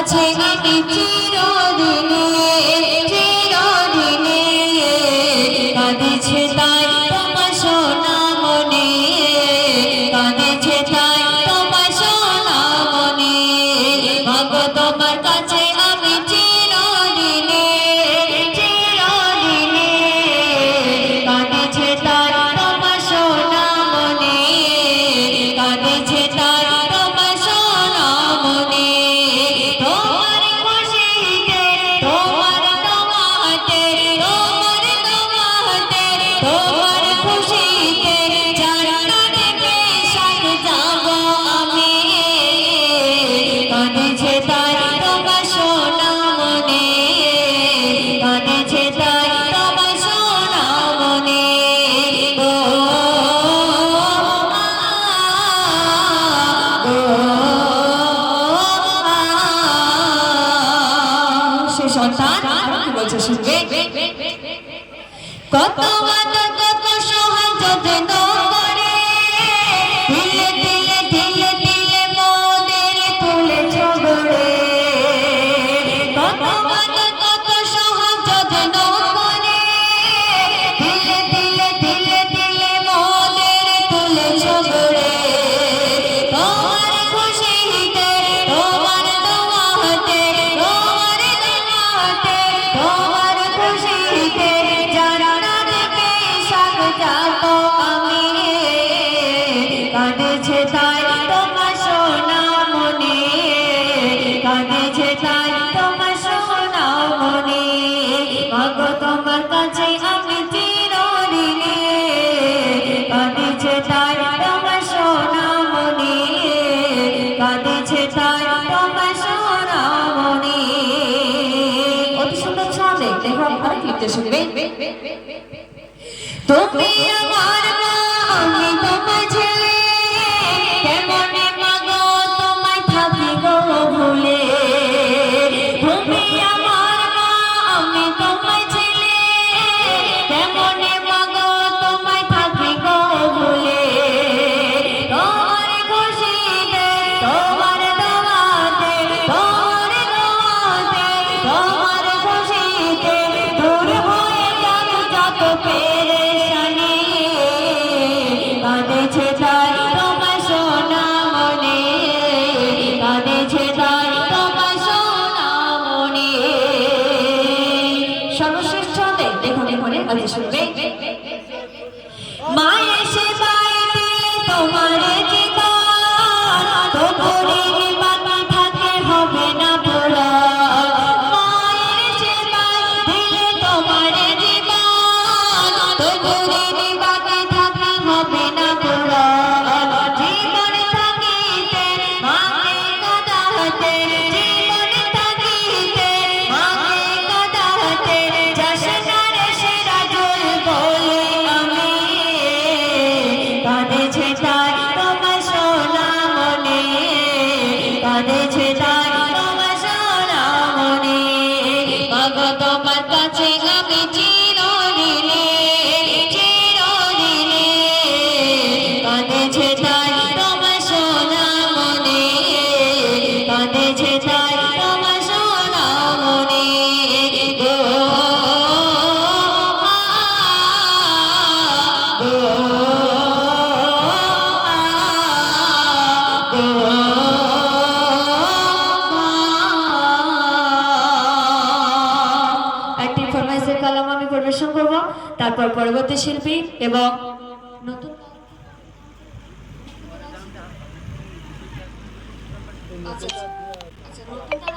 কাছে আমি চিরদিনে চিরদিনে কাঁদেছে তাই তোমার সোনা মনে কাঁদেছে তাই তোমার সোনা মনে মাগো তোমার কাছে আমি চিরদিনে চিরদিনে কাঁদেছে তাই তোমার সোনা মনে কাঁদেছে তাই তোমার সোনা মনে তোমার খুশিতে তোমার দোয়াতে তোমার দোয়াতে তোমার খুশিতে জান্নাতে বেশাক যাব আমি কাঁদেছে তাই তোমার সোনা মনে কাঁদেছে তাই তোমার সোনা মনে সে সন্তান কি বলছে শুনবে কত আদর কত সহায় যত্ন করে দিলে দিলে দিলে দিলে মোদের তুলে ঝগড়ে কত আদর কত সহায় যত্ন করে দিলে দিলে দিলে দিলে মোদের তুলে ঝগড়ে তোমার খুশিতে তোমার দোয়াতে তোমার দোয়াতে তোমার খুশিতে জান্নাতে বেশাক যাব আমি কাঁদেছে তাই তোমার সোনা মনে কাঁদেছে তাই তোমার সোনা মনে মাগো তোমার কাছে আমি চিরদিনে কাঁদেছে তাই তোমার সোনা মনে কাঁদেছে তাই তোমার সোনা মনে অতি সুন্দর ছন্দে দেখো আপনারা লিখতে শুনবে তুমি আমার মা আমি তোমার ছেলে কেমনে মাগো তোমায় থাকি গো ভুলে তুমি আমার মা আমি তোমার ছেলে কেমনে মাগো তোমায় থাকি গো ভুলে তোমার খুশিতে তোমার দোয়াতে তোমার দোয়াতে তোমার খুশিতে দূর হয়ে গেল যত পেরেশানি কাঁদেছে তাই তোমার সোনা মনে কাঁদেছে তাই তোমার সোনা মনে সর্বশ্রেষ্ঠ দেখুন এখানে আজ শুনবে মায়ের সেবায় দিলে তোমার জীবন তোমার বাবা থাকে হবে না পুরা মায়ের সেবায় দিলে তোমার জীবন তোমার বাবা থাকে হবে না পুরা জীবন থাকিতে মাকে কাঁদাতে জীবন থাকিতে মাকে কাঁদাতে যশনার সিরাজুল বলি আমি কাঁদেছে তাই তোমার সোনা মনে কাঁদেছে তাই তোমার সোনা মনে মাগো তোমার কাছে আমি চিরদিনে চিরদিনে কাঁদেছে তাই তোমার সোনা মনে কাঁদেছে তাই তোমার সোনা মনে গো একটি ফরমাইশের কালাম আমি পরিবেশন করব তারপর পরবর্তী শিল্পী এবং নতুন আচ্ছা আচ্ছা নতুন